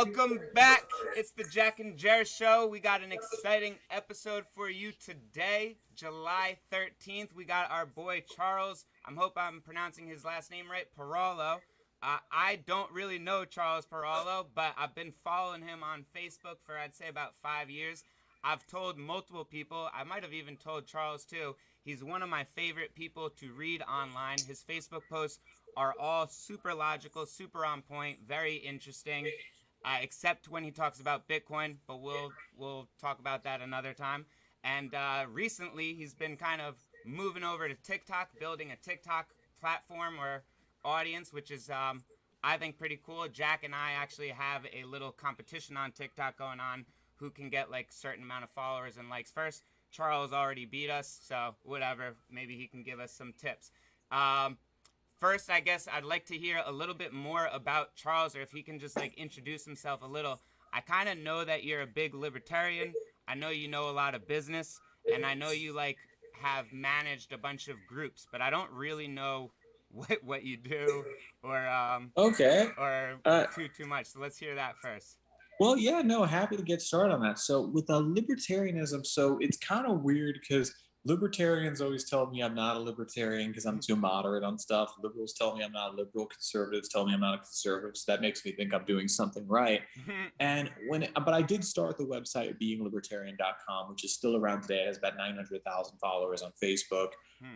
Welcome back. It's the Jack and Jer Show. We got an exciting episode for you today, July 13th. We got our boy Charles. I hope I'm pronouncing his last name right, Peralo. I don't really know Charles Peralo, but I've been following him on Facebook for, I'd say, about 5 years. I've told multiple people, I might have even told Charles too, he's one of my favorite people to read online. His Facebook posts are all super logical, super on point, very interesting, except when he talks about Bitcoin, but we'll talk about that another time. And recently, he's been kind of moving over to TikTok, building a TikTok platform or audience, which is, I think, pretty cool. Jack and I actually have a little competition on TikTok going on who can get like certain amount of followers and likes first. Charles already beat us, so whatever. Maybe he can give us some tips. First, I guess I'd like to hear a little bit more about Charles, or if he can just like introduce himself a little. I kind of know that you're a big libertarian. I know you know a lot of business, and I know you like have managed a bunch of groups, but I don't really know what you do Okay. or Uh, too much. So let's hear that first. well, yeah, no, happy to get started on that. So, with libertarianism, so it's kind of weird because libertarians always tell me I'm not a libertarian because I'm too moderate on stuff. Liberals tell me I'm not a liberal. Conservatives tell me I'm not a conservative. So that makes me think I'm doing something right. And but I did start the website beinglibertarian.com, which is still around today. It has about 900,000 followers on Facebook.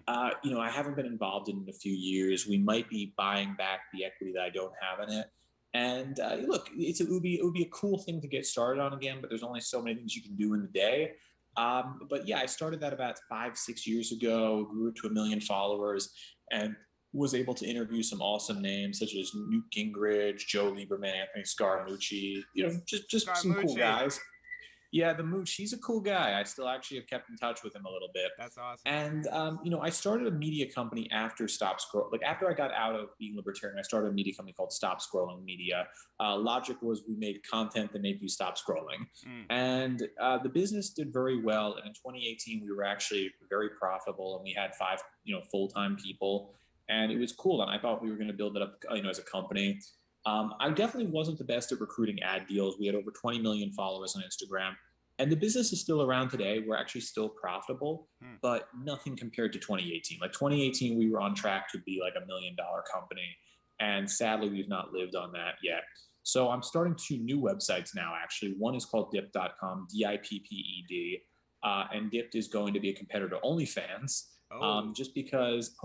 I haven't been involved in a few years. We might be buying back the equity that I don't have in it. And look, it would be a cool thing to get started on again, but there's only so many things you can do in the day. But yeah, I started that about 5, 6 years ago, grew to 1 million followers, and was able to interview some awesome names such as Newt Gingrich, Joe Lieberman, Anthony Scaramucci, just some cool Scaramucci. guys. Yeah, the Mooch, he's a cool guy. I still actually have kept in touch with him a little bit. That's awesome. And I started a media company after Stop Scroll. Like after I got out of being libertarian, I started a media company called Stop Scrolling Media. Logic was we made content that made you stop scrolling, and the business did very well. And in 2018, we were actually very profitable, and we had 5 full-time people, and it was cool. And I thought we were going to build it up, as a company. I definitely wasn't the best at recruiting ad deals. We had over 20 million followers on Instagram. And the business is still around today. We're actually still profitable, but nothing compared to 2018. Like 2018, we were on track to be like $1 million company. And sadly, we've not lived on that yet. So I'm starting 2 new websites now, actually. One is called dipped.com, Dipped. And Dipped is going to be a competitor to OnlyFans. Just because,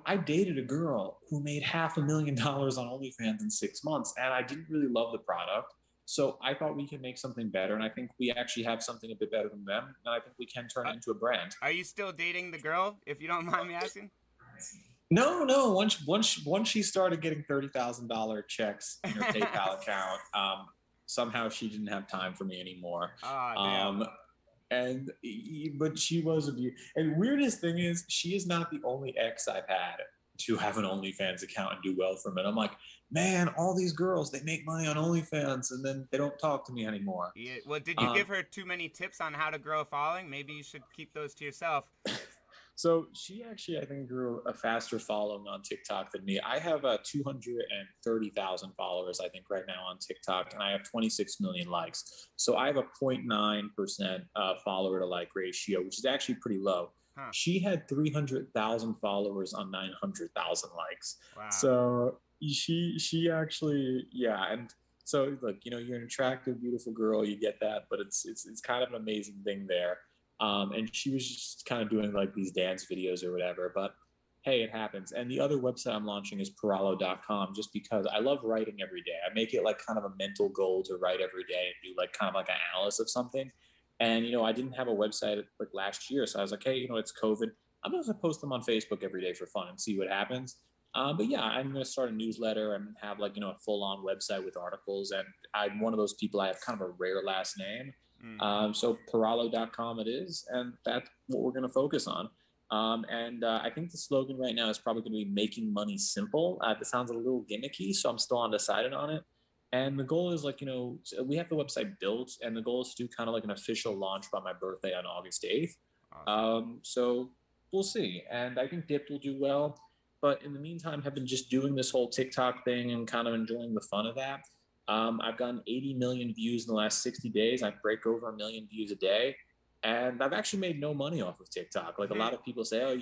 I dated a girl who made $500,000 on OnlyFans in 6 months, and I didn't really love the product. So I thought we could make something better, and I think we actually have something a bit better than them, and I think we can turn it into a brand. Are you still dating the girl, if you don't mind me asking? No. Once she started getting $30,000 checks in her PayPal account, somehow she didn't have time for me anymore. Oh, damn. And but she was a beauty. And weirdest thing is, she is not the only ex I've had to have an OnlyFans account and do well from it. I'm like, man, all these girls, they make money on OnlyFans and then they don't talk to me anymore. Yeah. Well, did you give her too many tips on how to grow a following? Maybe you should keep those to yourself. So she actually, I think, grew a faster following on TikTok than me. I have 230,000 followers, I think, right now on TikTok, and I have 26 million likes. So I have a 0.9% follower to like ratio, which is actually pretty low. She had 300,000 followers on 900,000 likes. Wow. So she actually, yeah. And so look, you're an attractive, beautiful girl, you get that, but it's kind of an amazing thing there. And she was just kind of doing like these dance videos or whatever, but hey, it happens. And the other website I'm launching is Peralo.com, just because I love writing every day. I make it like kind of a mental goal to write every day and do like kind of like an analysis of something. And, I didn't have a website like last year. So I was like, hey, it's COVID. I'm going to post them on Facebook every day for fun and see what happens. But yeah, I'm going to start a newsletter and have like, a full on website with articles. And I'm one of those people, I have kind of a rare last name. So Peralo.com it is. And that's what we're going to focus on. I think the slogan right now is probably going to be making money simple. That sounds a little gimmicky, so I'm still undecided on it. And the goal is like, we have the website built, and the goal is to do kind of like an official launch by my birthday on August 8th. Awesome. So we'll see. And I think Dipped will do well. But in the meantime, have been just doing this whole TikTok thing and kind of enjoying the fun of that. I've gotten 80 million views in the last 60 days. I break over a million views a day. And I've actually made no money off of TikTok. Like a lot of people say, oh,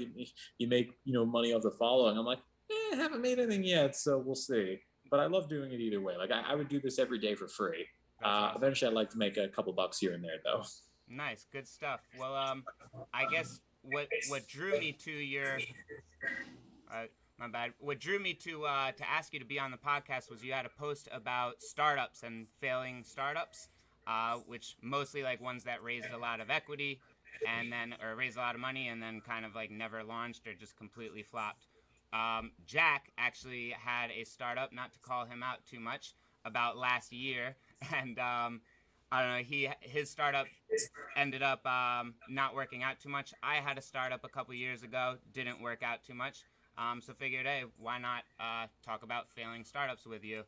you make money off the following. I'm like, I haven't made anything yet, so we'll see. But I love doing it either way. Like I would do this every day for free. That's awesome. Eventually, I'd like to make a couple bucks here and there, though. Nice, good stuff. Well, I guess what drew me to your my bad. What drew me to ask you to be on the podcast was you had a post about startups and failing startups, which mostly like ones that raised a lot of equity and then or raised a lot of money and then kind of like never launched or just completely flopped. Jack actually had a startup, not to call him out too much, about last year, and I don't know. His startup ended up not working out too much. I had a startup a couple years ago, didn't work out too much. So figured, hey, why not talk about failing startups with you?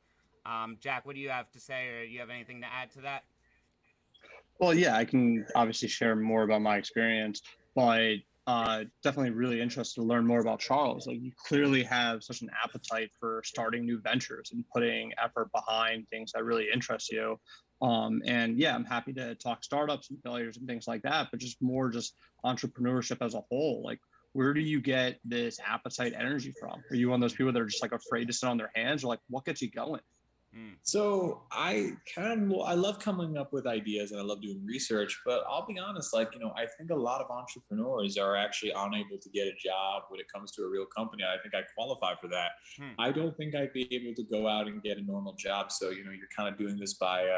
Jack, what do you have to say, or do you have anything to add to that? Well, yeah, I can obviously share more about my experience, but definitely really interested to learn more about Charles. Like, you clearly have such an appetite for starting new ventures and putting effort behind things that really interest you. And yeah, I'm happy to talk startups and failures and things like that, but just entrepreneurship as a whole. Like, where do you get this appetite energy from? Are you one of those people that are just like afraid to sit on their hands, or like what gets you going? So I love coming up with ideas and I love doing research, but I'll be honest, like, I think a lot of entrepreneurs are actually unable to get a job when it comes to a real company. I think I qualify for that. I don't think I'd be able to go out and get a normal job. So, you're kind of doing this by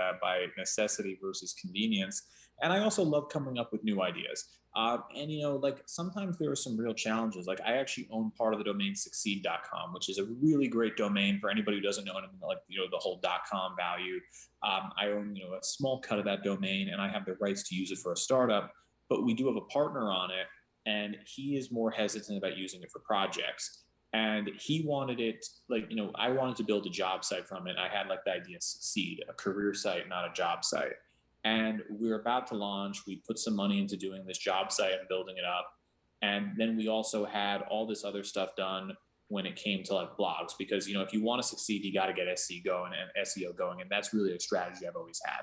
necessity versus convenience. And I also love coming up with new ideas. And like sometimes there are some real challenges. Like I actually own part of the domain succeed.com, which is a really great domain for anybody who doesn't know anything like the whole .com value. I own a small cut of that domain, and I have the rights to use it for a startup. But we do have a partner on it, and he is more hesitant about using it for projects. And he wanted it I wanted to build a job site from it. I had like the idea Succeed, a career site, not a job site. And we were about to launch. We put some money into doing this job site and building it up. And then we also had all this other stuff done when it came to like blogs, because, if you want to succeed, you got to get SEO going. And that's really a strategy I've always had.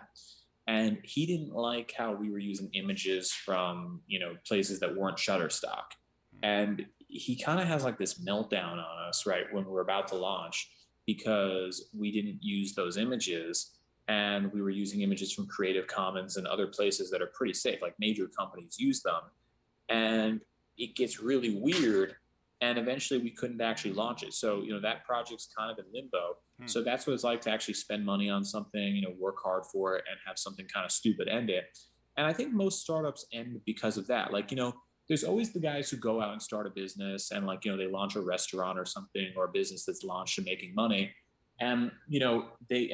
And he didn't like how we were using images from, places that weren't Shutterstock. And he kind of has like this meltdown on us, right, when we're about to launch, because we didn't use those images. And we were using images from Creative Commons and other places that are pretty safe, like major companies use them. And it gets really weird. And eventually we couldn't actually launch it. So, that project's kind of in limbo. So that's what it's like to actually spend money on something, work hard for it and have something kind of stupid end it. And I think most startups end because of that. Like, there's always the guys who go out and start a business and they launch a restaurant or something, or a business that's launched and making money. And they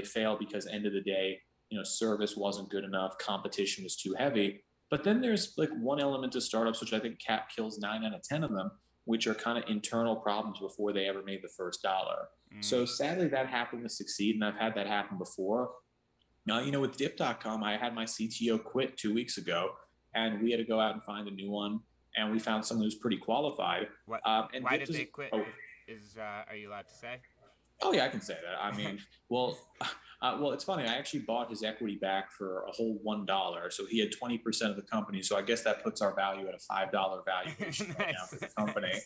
fail because end of the day, service wasn't good enough, competition was too heavy. But then there's like one element to startups, which I think Cap kills 9 out of 10 of them, which are kind of internal problems before they ever made the first dollar. So sadly, that happened with Succeed, and I've had that happen before. Now, with Dip.com, I had my CTO quit 2 weeks ago, and we had to go out and find a new one. And we found someone who's pretty qualified. Why did they quit? Are you allowed to say? Oh yeah, I can say that. I mean, well, it's funny. I actually bought his equity back for a whole $1, so he had 20% of the company. So I guess that puts our value at a $5 valuation right now for the company.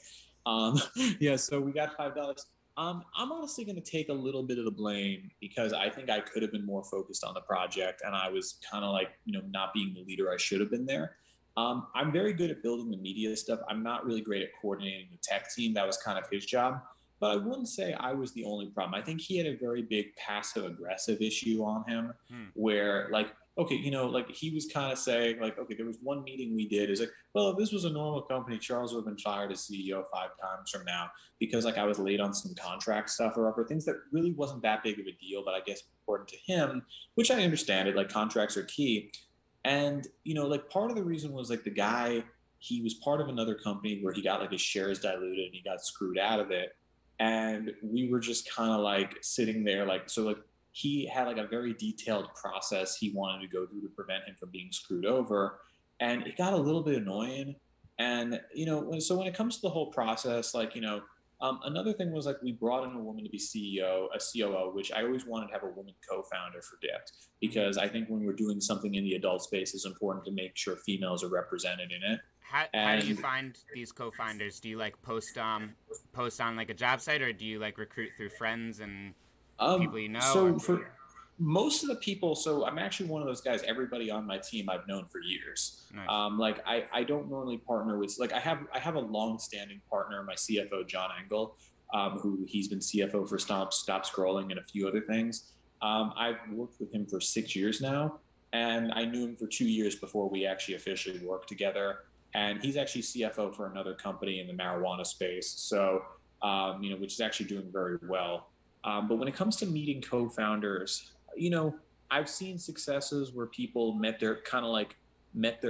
Yeah, so we got $5. I'm honestly going to take a little bit of the blame, because I think I could have been more focused on the project, and I was kind of like not being the leader I should have been there. I'm very good at building the media stuff. I'm not really great at coordinating the tech team. That was kind of his job. But I wouldn't say I was the only problem. I think he had a very big passive aggressive issue on him, where he was kind of saying okay, there was one meeting we did is like, well, if this was a normal company, Charles would have been fired as CEO 5 times from now, because I was late on some contract stuff or things that really wasn't that big of a deal, but I guess important to him, which I understand it. Like, contracts are key. And, part of the reason was the guy, he was part of another company where he got his shares diluted and he got screwed out of it. And we were just kind of sitting there, he had a very detailed process he wanted to go through to prevent him from being screwed over. And it got a little bit annoying. And, so when it comes to the whole process, Another thing was like we brought in a woman to be CEO, a COO, which I always wanted to have a woman co-founder for Dipped because I think when we're doing something in the adult space, it's important to make sure females are represented in it. How do you And find these co-founders? Do you like post on like a job site, or do you like recruit through friends and people you know? Or so for most of the people, so I'm actually one of those guys. Everybody on my team I've known for years. nice. Like I don't normally partner with like I have a long-standing partner, my CFO John Engel, who he's been CFO for Stop Scrolling and a few other things. I've worked with him for 6 years now, and I knew him for 2 years before we actually officially worked together. And he's actually CFO for another company in the marijuana space, so which is actually doing very well. But when it comes to meeting co-founders, I've seen successes where people met their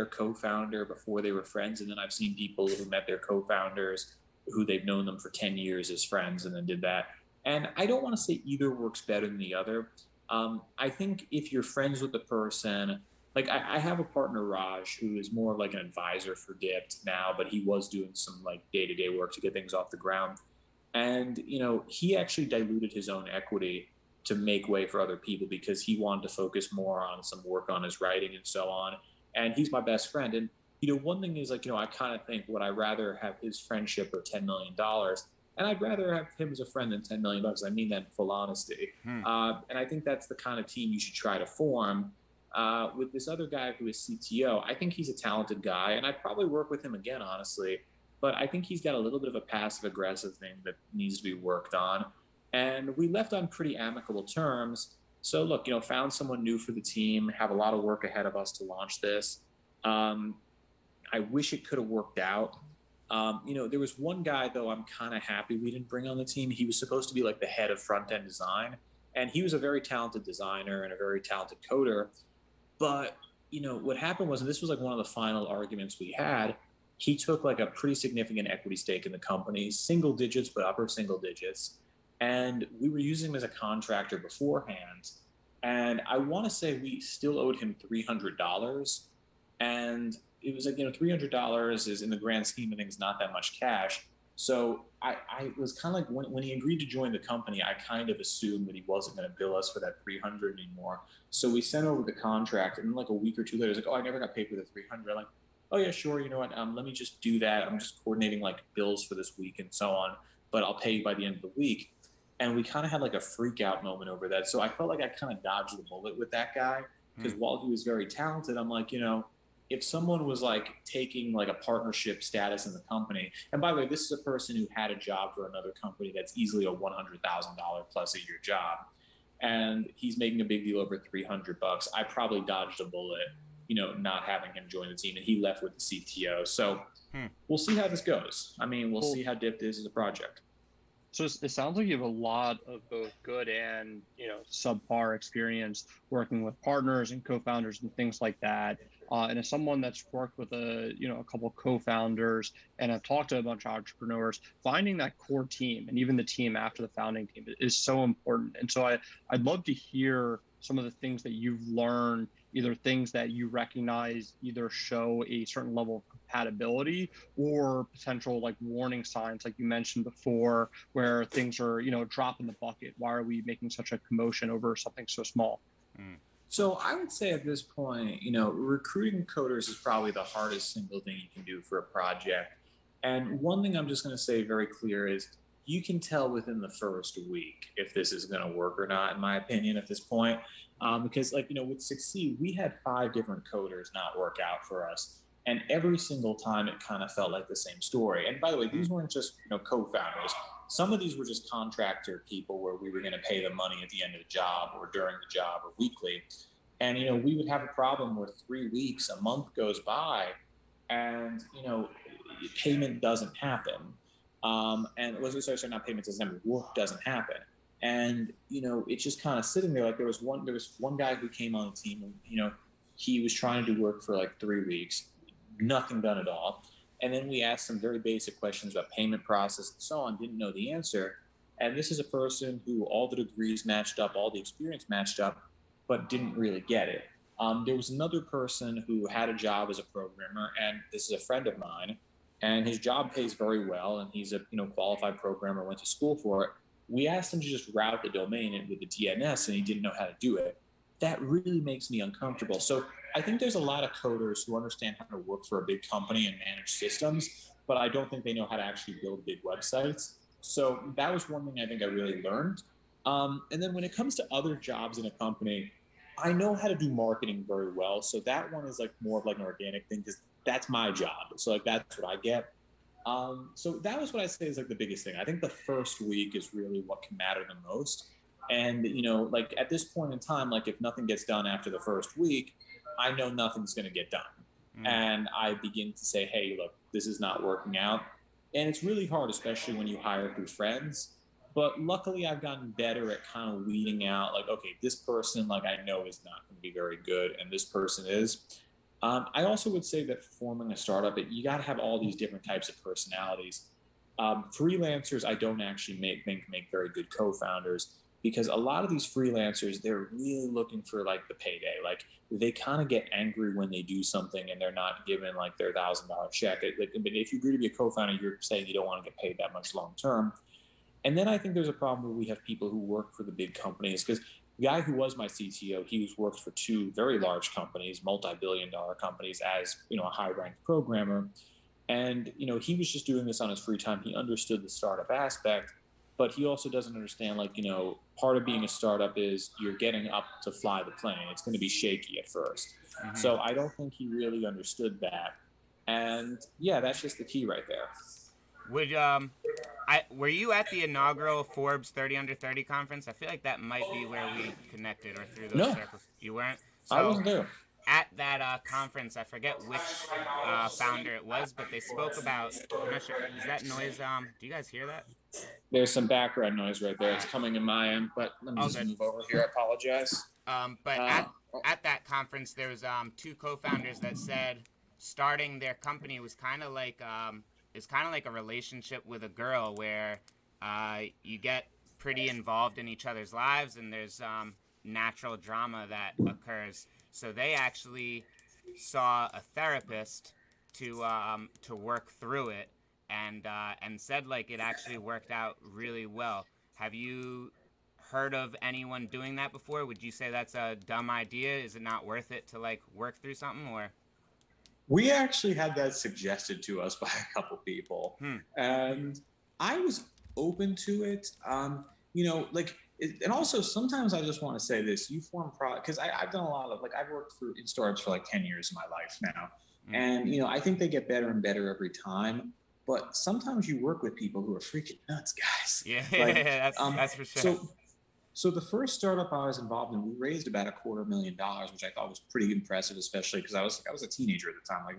co-founder before they were friends, and then I've seen people who met their co-founders who they've known them for 10 years as friends and then did that. And I don't want to say either works better than the other. I think if you're friends with the person, like I have a partner, Raj, who is more like an advisor for Dipped now, but he was doing some like day-to-day work to get things off the ground. And he actually diluted his own equity to make way for other people because he wanted to focus more on some work on his writing and so on. And he's my best friend. And one thing is like, I kind of think, would I rather have his friendship or $10 million? And I'd rather have him as a friend than $10 million. I mean that in full honesty. And I think that's the kind of team you should try to form. With this other guy who is CTO, I think he's a talented guy, and I'd probably work with him again, honestly. But I think he's got a little bit of a passive aggressive thing that needs to be worked on. And we left on pretty amicable terms. So look, found someone new for the team, have a lot of work ahead of us to launch this. I wish it could have worked out. There was one guy though I'm kind of happy we didn't bring on the team. He was supposed to be like the head of front end design, and he was a very talented designer and a very talented coder. But what happened was, and this was like one of the final arguments we had, he took like a pretty significant equity stake in the company, single digits, but upper single digits. And we were using him as a contractor beforehand. And I want to say we still owed him $300. And it was like, $300 is in the grand scheme of things, not that much cash. So I was kind of like, when he agreed to join the company, I kind of assumed that he wasn't going to bill us for that 300 anymore. So we sent over the contract, and then like a week or two later, it's like, oh, I never got paid for the 300. I'm like, oh yeah, sure. You know what? Let me just do that. I'm just coordinating like bills for this week and so on, but I'll pay you by the end of the week. And we kind of had like a freak out moment over that. So I felt like I kind of dodged the bullet with that guy because while he was very talented, I'm like, if someone was like taking like a partnership status in the company, and by the way, this is a person who had a job for another company that's easily a $100,000 plus a year job, and he's making a big deal over $300. I probably dodged a bullet, not having him join the team, and he left with the CTO. So we'll see how this goes. I mean, we'll see how Dipped is as a project. So it sounds like you have a lot of both good and subpar experience working with partners and co-founders and things like that. And as someone that's worked with a couple of co-founders and I've talked to a bunch of entrepreneurs, finding that core team and even the team after the founding team is so important. And so I'd love to hear some of the things that you've learned, either things that you recognize either show a certain level of compatibility or potential like warning signs, like you mentioned before, where things are, drop in the bucket. Why are we making such a commotion over something so small? So I would say at this point, recruiting coders is probably the hardest single thing you can do for a project. And one thing I'm just going to say very clear is you can tell within the first week if this is going to work or not, in my opinion, at this point. Because with Succeed, we had 5 different coders not work out for us. And every single time it kind of felt like the same story. And by the way, these weren't just, co-founders. Some of these were just contractor people where we were going to pay them money at the end of the job or during the job or weekly. And, we would have a problem where 3 weeks, a month goes by and, payment doesn't happen. And sorry, not payment doesn't happen, work doesn't happen. And, it's just kind of sitting there. Like there was one guy who came on the team and, he was trying to do work for like 3 weeks, nothing done at all. And then we asked some very basic questions about payment process and so on, didn't know the answer. And this is a person who all the degrees matched up, all the experience matched up, but didn't really get it. There was another person who had a job as a programmer, and this is a friend of mine, and his job pays very well, and he's a qualified programmer, went to school for it. We asked him to just route the domain with the DNS, and he didn't know how to do it. That really makes me uncomfortable. So I think there's a lot of coders who understand how to work for a big company and manage systems, but I don't think they know how to actually build big websites. So that was one thing I think I really learned. And then when it comes to other jobs in a company, I know how to do marketing very well. So that one is like more of like an organic thing because that's my job. So like that's what I get. So that was what I say is like the biggest thing. I think the first week is really what can matter the most. And like at this point in time, like if nothing gets done after the first week, I know nothing's going to get done. And I begin to say, hey, look, this is not working out. And it's really hard, especially when you hire through friends. But luckily, I've gotten better at kind of weeding out, like, okay, this person, like, I know is not going to be very good, and this person is. I also would say that forming a startup, you got to have all these different types of personalities. Freelancers, I don't actually think make very good co-founders because a lot of these freelancers, they're really looking for like the payday. Like they kind of get angry when they do something and they're not given like their $1,000 check. But if you agree to be a co-founder, you're saying you don't want to get paid that much long term. And then I think there's a problem where we have people who work for the big companies because the guy who was my CTO, he worked for two very large companies, multi-billion-dollar companies as, a high-ranked programmer. And, he was just doing this on his free time. He understood the startup aspect, but he also doesn't understand, like, part of being a startup is you're getting up to fly the plane. It's going to be shaky at first. Mm-hmm. So I don't think he really understood that. And yeah, that's just the key right there. Were you at the inaugural Forbes 30 Under 30 conference? I feel like that might be where we connected or through those circles. You weren't? So, I wasn't there. At that conference, I forget which founder it was, but they spoke about. I'm not sure. Is that noise? Do you guys hear that? There's some background noise right there. It's coming in my end, but let me just move over here. I apologize. But at that conference, there was two co-founders that said starting their company was kind of like it's kind of like a relationship with a girl where you get pretty involved in each other's lives and there's natural drama that occurs. So they actually saw a therapist to work through it and said like it actually worked out really well. Have you heard of anyone doing that before? Would you say that's a dumb idea? Is it not worth it to like work through something or? We actually had that suggested to us by a couple people, and I was open to it. And also sometimes I just want to say this: you form because I've done a lot of I've worked in startups for like 10 years of my life now, and I think they get better and better every time. But sometimes you work with people who are freaking nuts, guys. Yeah, that's for sure. So the first startup I was involved in, we raised about $250,000, which I thought was pretty impressive, especially because I was a teenager at the time. I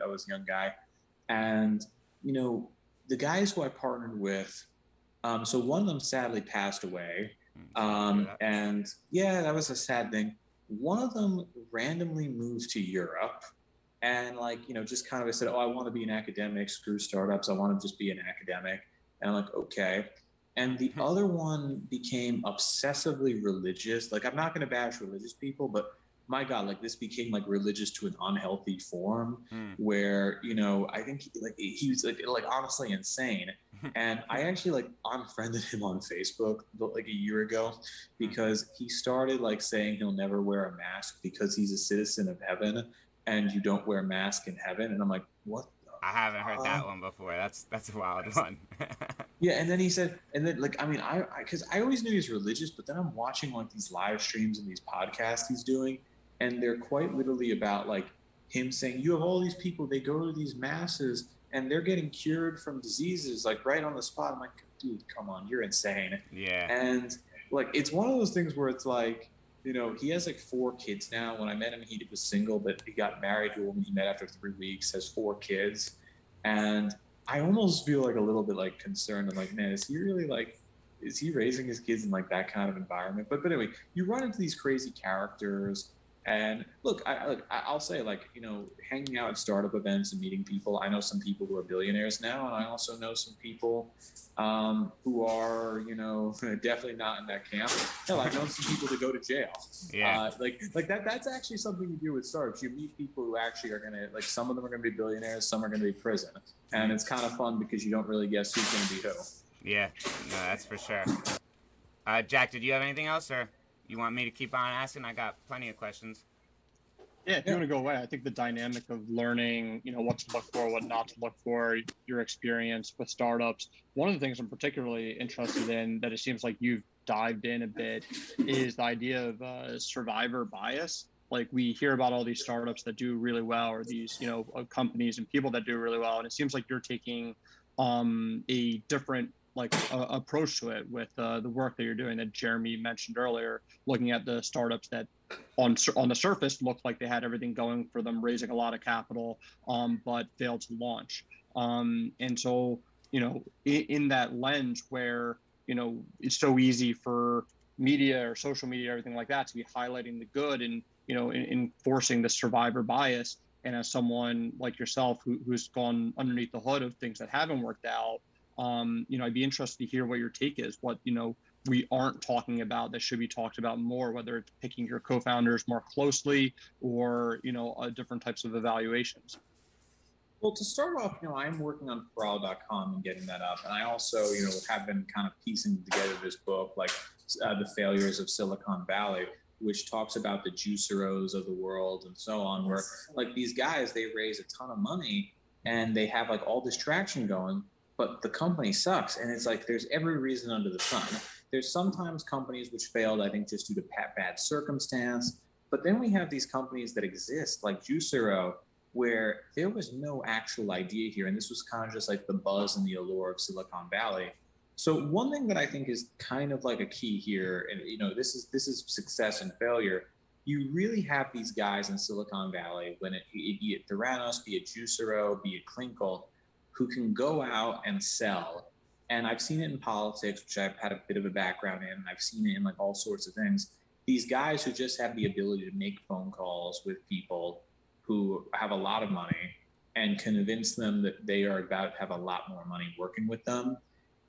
was a young guy, and the guys who I partnered with, so one of them sadly passed away, and yeah, that was a sad thing. One of them randomly moved to Europe, and just kind of said, "Oh, I want to be an academic. Screw startups. I want to just be an academic." And I'm like, okay. And the other one became obsessively religious. I'm not going to bash religious people, but my God, this became religious to an unhealthy form where, I think he was honestly insane. And I actually unfriended him on Facebook a year ago because he started saying he'll never wear a mask because he's a citizen of heaven and you don't wear a mask in heaven. And I'm like, what? I haven't heard that one before. That's a wild one. Yeah, and then he said, because I always knew he was religious, but then I'm watching these live streams and these podcasts he's doing, and they're quite literally about him saying, you have all these people, they go to these masses and they're getting cured from diseases right on the spot. I'm like, dude, come on, you're insane. Yeah. And it's one of those things where it's he has 4 kids now. When I met him, he was single, but he got married to a woman he met after 3 weeks, has 4 kids. And I almost feel a little bit concerned. I'm like, man, is he really is he raising his kids in that kind of environment? But anyway, you run into these crazy characters. And look, I'll say, like, hanging out at startup events and meeting people. I know some people who are billionaires now, and I also know some people who are, definitely not in that camp. Hell, I've known some people to go to jail. Yeah. Like that. That's actually something you do with startups. You meet people who actually are gonna, like, some of them are gonna be billionaires, some are gonna be prison, and it's kind of fun because you don't really guess who's gonna be who. Yeah. No, that's for sure. Jack, did you have anything else, or you want me to keep on asking? I got plenty of questions. Yeah, if you want to go away, I think the dynamic of learning, what to look for, what not to look for, your experience with startups. One of the things I'm particularly interested in that it seems like you've dived in a bit is the idea of survivor bias. Like, we hear about all these startups that do really well, or these, companies and people that do really well, and it seems like you're taking a different approach to it with the work that you're doing that Jeremy mentioned earlier, looking at the startups that on the surface looked like they had everything going for them, raising a lot of capital, but failed to launch. And so, in that lens where, it's so easy for media or social media, everything like that, to be highlighting the good and, enforcing the survivor bias. And as someone like yourself who's gone underneath the hood of things that haven't worked out, I'd be interested to hear what your take is, what, we aren't talking about that should be talked about more, whether it's picking your co-founders more closely or, different types of evaluations. Well, to start off, I'm working on Peralo.com and getting that up. And I also, have been kind of piecing together this book, like The Failures of Silicon Valley, which talks about the juiceros of the world and so on, where, like, these guys, they raise a ton of money and they have, like, all this traction going, but the company sucks. And it's like, there's every reason under the sun. There's sometimes companies which failed, I think, just due to bad circumstance. But then we have these companies that exist, like Juicero, where there was no actual idea here. And this was kind of just like the buzz and the allure of Silicon Valley. So one thing that I think is kind of like a key here, and this is success and failure. You really have these guys in Silicon Valley, when be it Theranos, be it Juicero, be it Klinkle, who can go out and sell. And I've seen it in politics, which I've had a bit of a background in, and I've seen it in, like, all sorts of things. These guys who just have the ability to make phone calls with people who have a lot of money and convince them that they are about to have a lot more money working with them.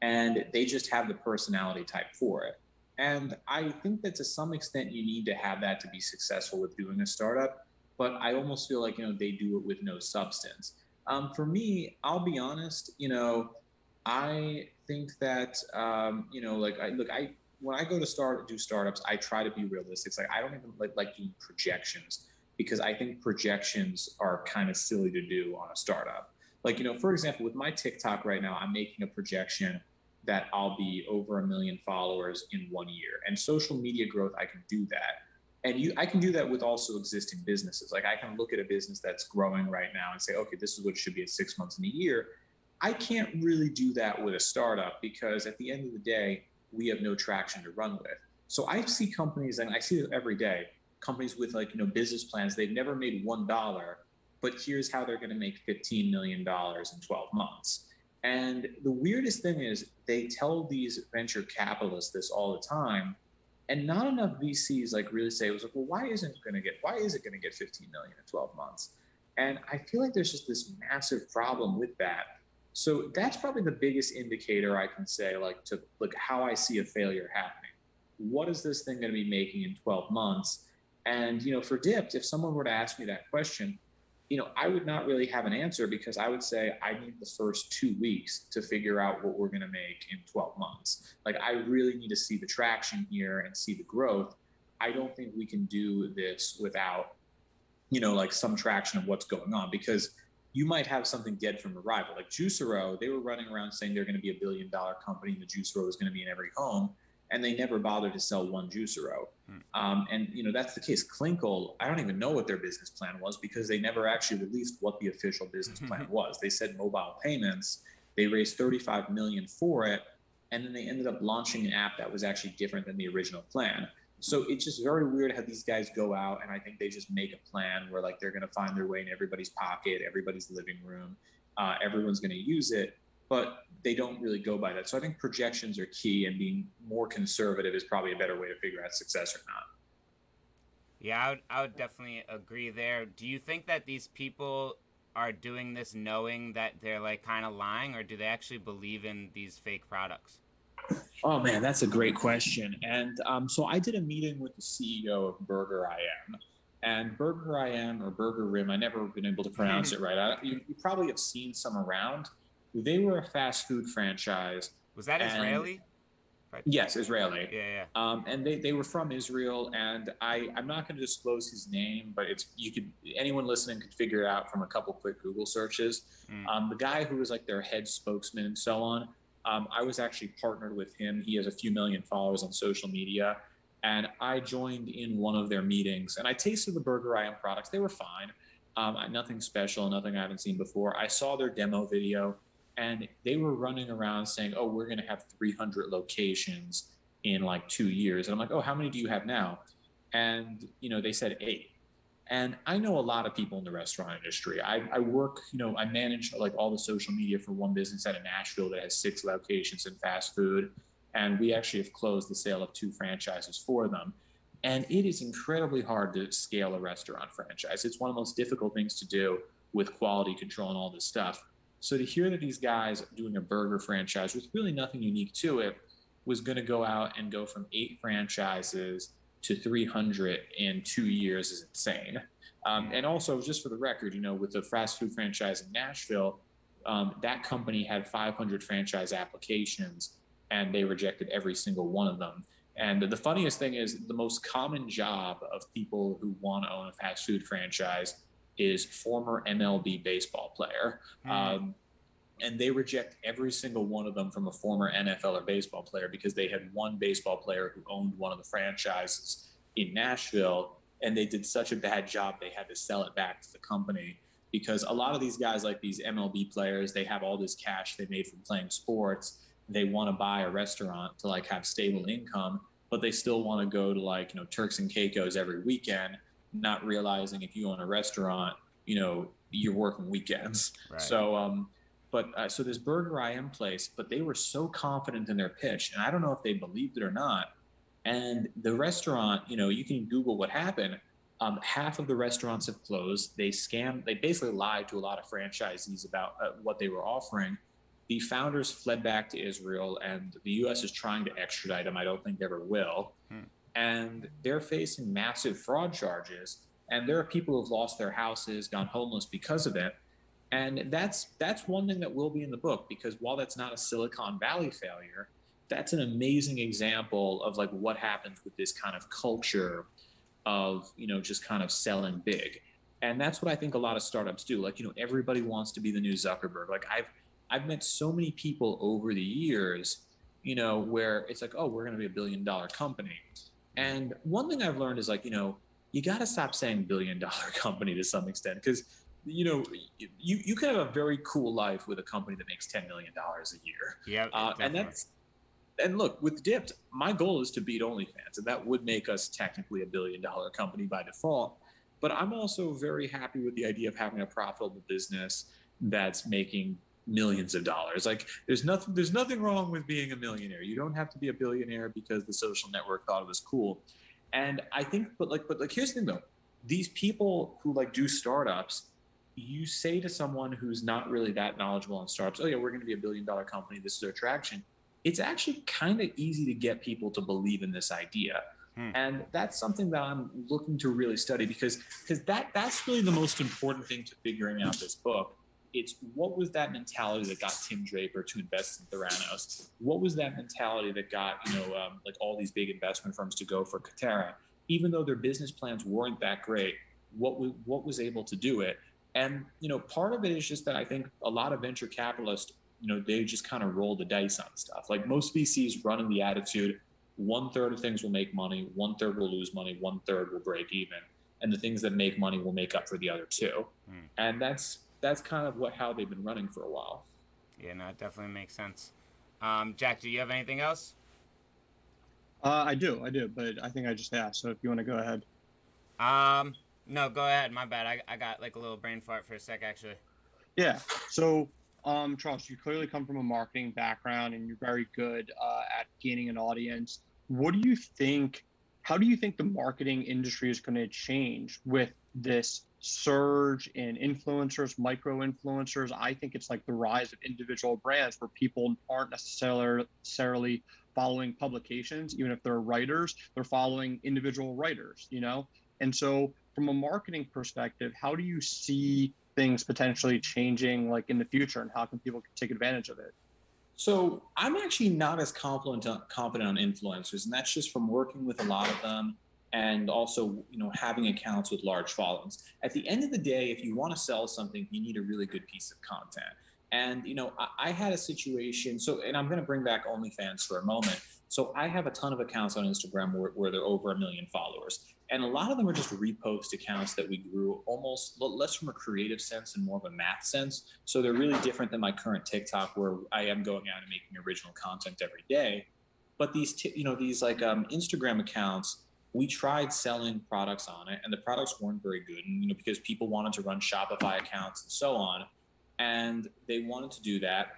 And they just have the personality type for it. And I think that to some extent you need to have that to be successful with doing a startup. But I almost feel like, they do it with no substance. For me, I'll be honest, I think that, when I go to do startups, I try to be realistic. It's like, I don't even like doing projections, because I think projections are kind of silly to do on a startup. Like, for example, with my TikTok right now, I'm making a projection that I'll be over 1 million followers in 1 year. And social media growth, I can do that. And I can do that with also existing businesses. Like, I can look at a business that's growing right now and say, okay, this is what it should be at 6 months in a year. I can't really do that with a startup, because at the end of the day, we have no traction to run with. So I see companies, and I see it every day, companies with, like, business plans. They've never made $1, but here's how they're going to make $15 million in 12 months. And the weirdest thing is, they tell these venture capitalists this all the time, and not enough VCs really say, it was like, well, why is it going to get 15 million in 12 months? And I feel like there's just this massive problem with that. So that's probably the biggest indicator I can say, to how I see a failure happening. What is this thing going to be making in 12 months? And, for Dipped, if someone were to ask me that question, I would not really have an answer, because I would say I need the first 2 weeks to figure out what we're going to make in 12 months. Like, I really need to see the traction here and see the growth. I don't think we can do this without, some traction of what's going on, because you might have something dead from arrival. Like Juicero, they were running around saying they're going to be $1 billion company, and the Juicero is going to be in every home, and they never bothered to sell one Juicero. And that's the case. Klinkle, I don't even know what their business plan was, because they never actually released what the official business plan was. They said mobile payments. They raised 35 million for it, and then they ended up launching an app that was actually different than the original plan. So it's just very weird how these guys go out, and I think they just make a plan where, they're going to find their way in everybody's pocket, everybody's living room, everyone's going to use it, but they don't really go by that. So I think projections are key, and being more conservative is probably a better way to figure out success or not. Yeah, I would definitely agree there. Do you think that these people are doing this knowing that they're like kind of lying, or do they actually believe in these fake products? Oh man, that's a great question. And so I did a meeting with the CEO of Burger I Am, and Burger I Am or Burger Rim. I never been able to pronounce it right. You probably have seen some around. They were a fast food franchise, Was that and Israeli? Right. yes, Israeli. Yeah, yeah. And they were from Israel, and I'm not going to disclose his name, but it's you could anyone listening could figure it out from a couple quick Google searches. Mm. The guy who was like their head spokesman and so on, I was actually partnered with him. He has a few million followers on social media, and I joined in one of their meetings, and I tasted the Burger I Am products. They were fine, nothing special, nothing I haven't seen before. I saw their demo video, and they were running around saying, "Oh, we're going to have 300 locations in like 2 years." And I'm like, "Oh, how many do you have now?" And they said 8. And I know a lot of people in the restaurant industry. I work, I manage like all the social media for one business out of Nashville that has 6 locations in fast food, and we actually have closed the sale of 2 franchises for them. And it is incredibly hard to scale a restaurant franchise. It's one of the most difficult things to do with quality control and all this stuff. So to hear that these guys doing a burger franchise with really nothing unique to it was going to go out and go from 8 franchises to 300 in 2 years is insane. And also, just for the record, with the fast food franchise in Nashville, that company had 500 franchise applications, and they rejected every single one of them. And the funniest thing is the most common job of people who want to own a fast food franchise is former MLB baseball player. And they reject every single one of them from a former NFL or baseball player because they had one baseball player who owned one of the franchises in Nashville, and they did such a bad job they had to sell it back to the company because a lot of these guys, like these MLB players, they have all this cash they made from playing sports. They want to buy a restaurant to like have stable income, but they still want to go to like Turks and Caicos every weekend, not realizing if you own a restaurant, you're working weekends. Right. So this Burger I Am place, but they were so confident in their pitch, and I don't know if they believed it or not. And the restaurant, you can Google what happened. Half of the restaurants have closed. They basically lied to a lot of franchisees about what they were offering. The founders fled back to Israel, and the U.S. is trying to extradite them. I don't think they ever will. And they're facing massive fraud charges. And there are people who've lost their houses, gone homeless because of it. And that's one thing that will be in the book, because while that's not a Silicon Valley failure, that's an amazing example of like what happens with this kind of culture of, just kind of selling big. And that's what I think a lot of startups do. Like, everybody wants to be the new Zuckerberg. Like I've met so many people over the years, where it's like, oh, we're going to be $1 billion company. And one thing I've learned is like, you got to stop saying $1 billion company to some extent, because you can have a very cool life with a company that makes $10 million a year. Yeah, and look, with Dipped, my goal is to beat OnlyFans, and that would make us technically $1 billion company by default. But I'm also very happy with the idea of having a profitable business that's making millions of dollars. Like there's nothing wrong with being a millionaire. You don't have to be a billionaire because the social network thought it was cool. And I think, but here's the thing though, these people who like do startups, you say to someone who's not really that knowledgeable on startups, oh yeah, we're going to be $1 billion company, this is our traction. It's actually kind of easy to get people to believe in this idea. And that's something that I'm looking to really study, because that's really the most important thing to figuring out this book. It's what was that mentality that got Tim Draper to invest in Theranos? What was that mentality that got like all these big investment firms to go for Katera? Even though their business plans weren't that great, what was able to do it? And part of it is just that I think a lot of venture capitalists, they just kind of roll the dice on stuff. Like most VCs run in the attitude, 1/3 of things will make money, 1/3 will lose money, 1/3 will break even, and the things that make money will make up for the other 2. And that's kind of how they've been running for a while. Yeah, no, it definitely makes sense. Jack, do you have anything else? I do, but I think I just asked. So if you want to go ahead. No, go ahead. My bad. I got like a little brain fart for a sec, actually. Yeah. So, Charles, you clearly come from a marketing background, and you're very good at gaining an audience. What do you think how do you think the marketing industry is going to change with this surge in influencers, micro influencers? I think it's like the rise of individual brands where people aren't necessarily following publications. Even if they're writers, they're following individual writers, you know? And so from a marketing perspective, how do you see things potentially changing like in the future, and how can people take advantage of it? So I'm actually not as confident on influencers, and that's just from working with a lot of them, and also, having accounts with large followings. At the end of the day, if you want to sell something, you need a really good piece of content. And I had a situation. So, and I'm going to bring back OnlyFans for a moment. So I have a ton of accounts on Instagram where they're over 1 million followers, and a lot of them are just repost accounts that we grew almost less from a creative sense and more of a math sense. So they're really different than my current TikTok, where I am going out and making original content every day. But these like Instagram accounts, we tried selling products on it, and the products weren't very good. And because people wanted to run Shopify accounts and so on, and they wanted to do that.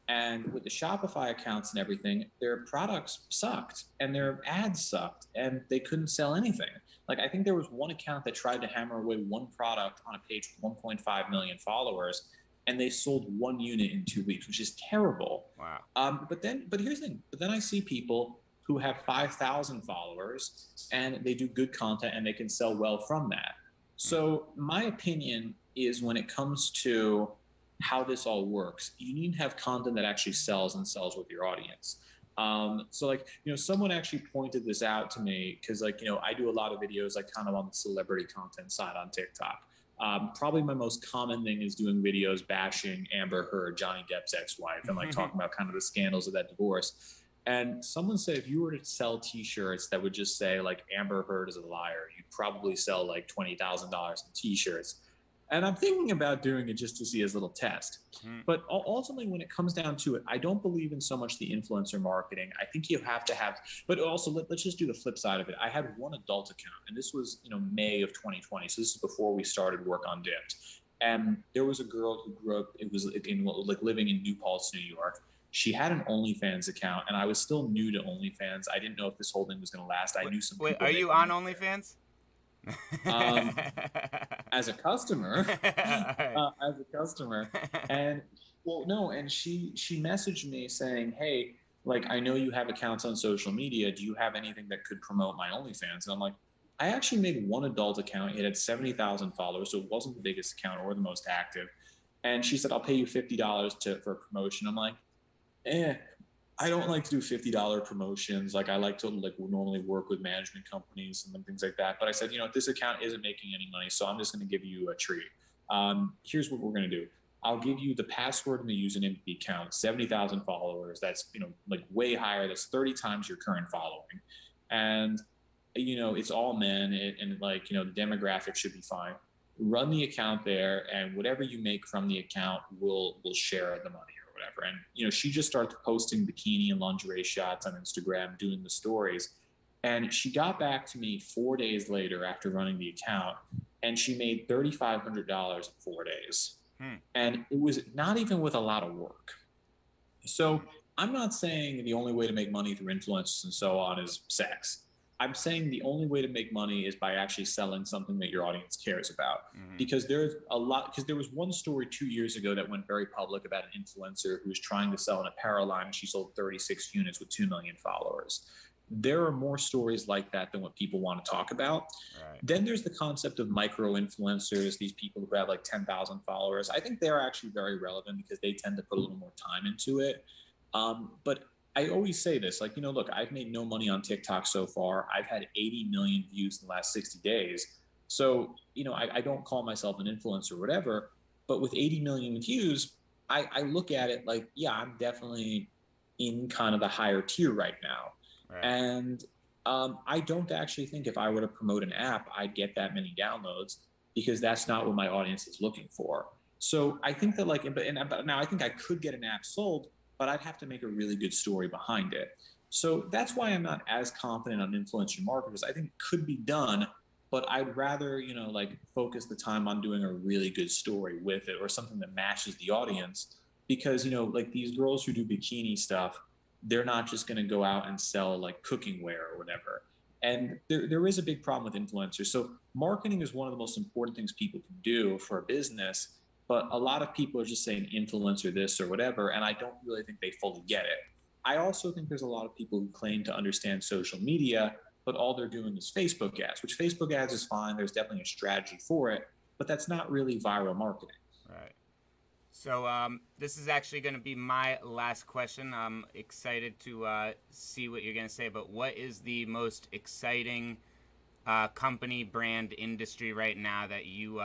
And with the Shopify accounts and everything, their products sucked and their ads sucked and they couldn't sell anything. Like, I think there was one account that tried to hammer away one product on a page with 1.5 million followers, and they sold 1 unit in 2 weeks, which is terrible. Wow. But here's the thing. But then I see people who have 5,000 followers and they do good content and they can sell well from that. So my opinion is, when it comes to how this all works, you need to have content that actually sells and sells with your audience. So like, someone actually pointed this out to me, because like, I do a lot of videos like kind of on the celebrity content side on TikTok. Probably my most common thing is doing videos bashing Amber Heard, Johnny Depp's ex-wife, and like talking about kind of the scandals of that divorce. And someone said, if you were to sell t-shirts that would just say like Amber Heard is a liar, you'd probably sell like $20,000 in t-shirts. And I'm thinking about doing it just to see as a little test. But ultimately, when it comes down to it, I don't believe in so much the influencer marketing. I think you have to have, but also let's just do the flip side of it. I had one adult account, and this was, May of 2020. So this is before we started work on Dipped. And there was a girl who grew up, it was living in New Paltz, New York. She had an OnlyFans account, and I was still new to OnlyFans. I didn't know if this whole thing was going to last. I knew some people. Wait, are you on OnlyFans? As a customer, and well, no, and she messaged me saying, hey, like, I know you have accounts on social media. Do you have anything that could promote my OnlyFans? And I'm like, I actually made one adult account. It had 70,000 followers, so it wasn't the biggest account or the most active. And she said, I'll pay you $50 for a promotion. I'm like, I don't like to do $50 promotions. Like, I like to normally work with management companies and things like that. But I said, this account isn't making any money, so I'm just going to give you a treat. Here's what we're going to do. I'll give you the password and the username of the account. 70,000 followers. That's like way higher. That's 30 times your current following, and it's all men, and like the demographic should be fine. Run the account there, and whatever you make from the account, we'll share the money. Whatever. And she just started posting bikini and lingerie shots on Instagram, doing the stories. And she got back to me 4 days later after running the account, and she made $3,500 in 4 days. And it was not even with a lot of work. So I'm not saying the only way to make money through influencers and so on is sex. I'm saying the only way to make money is by actually selling something that your audience cares about. Because there's a lot, because there was one story 2 years ago that went very public about an influencer who was trying to sell an apparel line, and she sold 36 units with 2 million followers. There are more stories like that than what people want to talk about. Right. Then there's the concept of micro influencers, these people who have like 10,000 followers. I think they're actually very relevant because they tend to put a little more time into it. But I always say this, like, look, I've made no money on TikTok so far. I've had 80 million views in the last 60 days. So, I don't call myself an influencer or whatever, but with 80 million views, I look at it like, yeah, I'm definitely in kind of the higher tier right now. Right. And I don't actually think if I were to promote an app, I'd get that many downloads, because that's not what my audience is looking for. So I think that but now I think I could get an app sold, but I'd have to make a really good story behind it. So that's why I'm not as confident on influencer marketers. I think it could be done, but I'd rather, focus the time on doing a really good story with it, or something that matches the audience. Because, like these girls who do bikini stuff, they're not just going to go out and sell like cooking wear or whatever. And there is a big problem with influencers. So marketing is one of the most important things people can do for a business, but a lot of people are just saying influencer this or whatever, and I don't really think they fully get it. I also think there's a lot of people who claim to understand social media, but all they're doing is Facebook ads, which Facebook ads is fine. There's definitely a strategy for it, but that's not really viral marketing. Right. So this is actually going to be my last question. I'm excited to see what you're going to say, but what is the most exciting company, brand, industry right now that you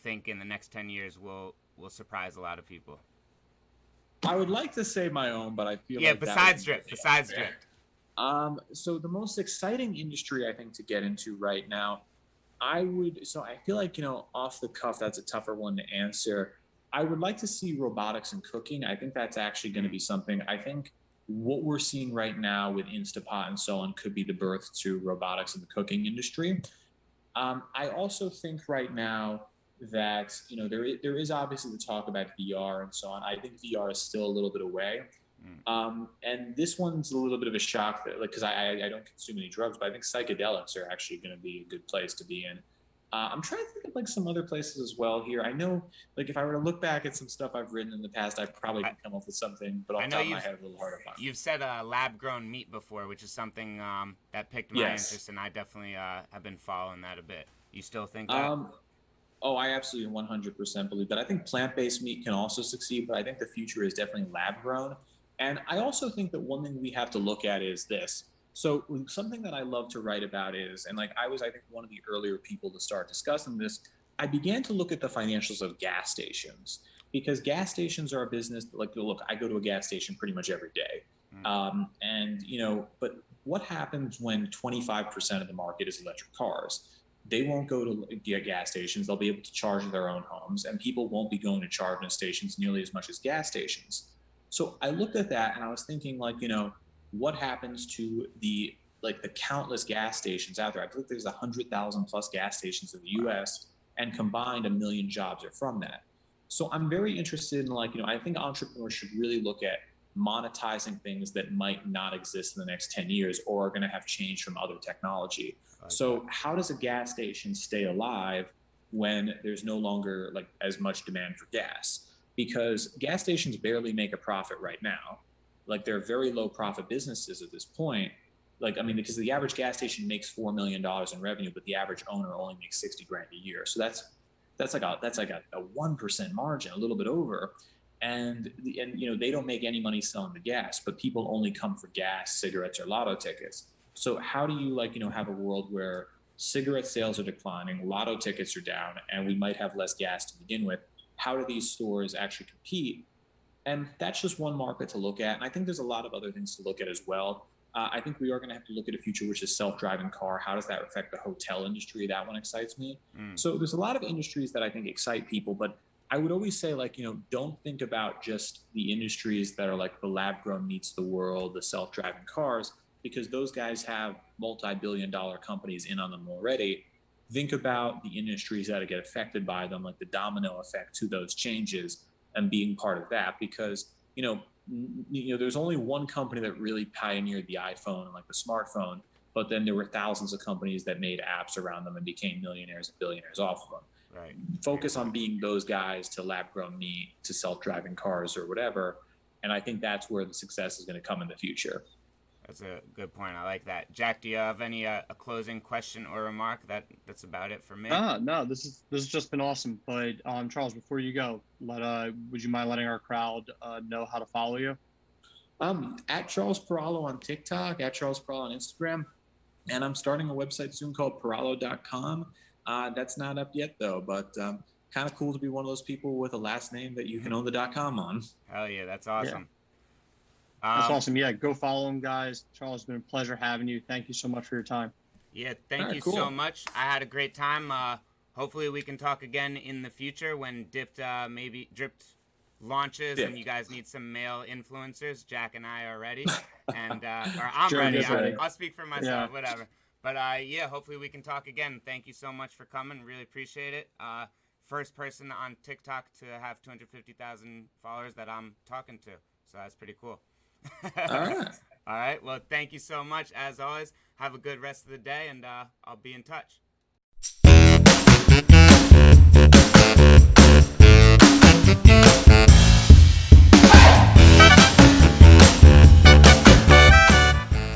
think in the next 10 years will surprise a lot of people? I would like to say my own, but I feel Yeah, like besides Drift. Besides Drift. So the most exciting industry I think to get into right now, so I feel like, off the cuff, that's a tougher one to answer. I would like to see robotics and cooking. I think that's actually going to be something. I think what we're seeing right now with Instapot and so on could be the birth to robotics in the cooking industry. I also think right now that there is obviously the talk about VR and so on. I think VR is still a little bit away. And this one's a little bit of a shock, that, because I don't consume any drugs, but I think psychedelics are actually going to be a good place to be in. I'm trying to think of some other places as well here. I know, if I were to look back at some stuff I've written in the past, I probably could come up with something, but off the top of my head, a little harder to find. You've said lab-grown meat before, which is something that piqued my interest, and I definitely have been following that a bit. You still think that? Oh, I absolutely 100% believe that. I think plant-based meat can also succeed, but I think the future is definitely lab-grown. And I also think that one thing we have to look at is this. So something that I love to write about is, and I was, I think, one of the earlier people to start discussing this, I began to look at the financials of gas stations, because gas stations are a business that, look, I go to a gas station pretty much every day. But what happens when 25% of the market is electric cars? They won't go to gas stations. They'll be able to charge at their own homes, and people won't be going to charging stations nearly as much as gas stations. So I looked at that and I was thinking, what happens to the countless gas stations out there? I believe there's 100,000 plus gas stations in the U.S. and combined 1 million jobs are from that. So I'm very interested in I think entrepreneurs should really look at monetizing things that might not exist in the next 10 years or are going to have changed from other technology. So how does a gas station stay alive when there's no longer as much demand for gas? Because gas stations barely make a profit right now. They're very low profit businesses at this point. Because the average gas station makes $4 million in revenue, but the average owner only makes 60 grand a year. So that's like a 1% margin, a little bit over. And they don't make any money selling the gas, but people only come for gas, cigarettes, or lotto tickets. So how do you have a world where cigarette sales are declining, lotto tickets are down, and we might have less gas to begin with? How do these stores actually compete? And that's just one market to look at. And I think there's a lot of other things to look at as well. I think we are going to have to look at a future which is self-driving car. How does that affect the hotel industry? That one excites me. So there's a lot of industries that I think excite people, but I would always say, don't think about just the industries that are the lab-grown meats of the world, the self-driving cars, because those guys have multi-billion-dollar companies in on them already. Think about the industries that get affected by them, the domino effect to those changes, and being part of that, because there's only one company that really pioneered the iPhone and the smartphone, but then there were thousands of companies that made apps around them and became millionaires and billionaires off of them. Right. Focus on being those guys to lab-grown meat, to self-driving cars or whatever, and I think that's where the success is going to come in the future. That's a good point. I like that. Jack, do you have any a closing question or remark? That's about it for me. No, this has just been awesome. But Charles, before you go, would you mind letting our crowd know how to follow you? At Charles Peralo on TikTok, at Charles Peralo on Instagram, and I'm starting a website soon called Peralo.com. That's not up yet though, but kind of cool to be one of those people with a last name that you can own the .com on. Hell yeah, that's awesome. Yeah. That's awesome. Yeah, go follow him, guys. Charles, it's been a pleasure having you. Thank you so much for your time. Yeah, thank you so much. I had a great time. Hopefully we can talk again in the future when Drift launches and you guys need some male influencers. Jack and I are ready, and or I'm ready. I'll speak for myself, whatever. But hopefully we can talk again. Thank you so much for coming. Really appreciate it. First person on TikTok to have 250,000 followers that I'm talking to, so that's pretty cool. All right. Well, thank you so much as always. have a good rest of the day, and I'll be in touch.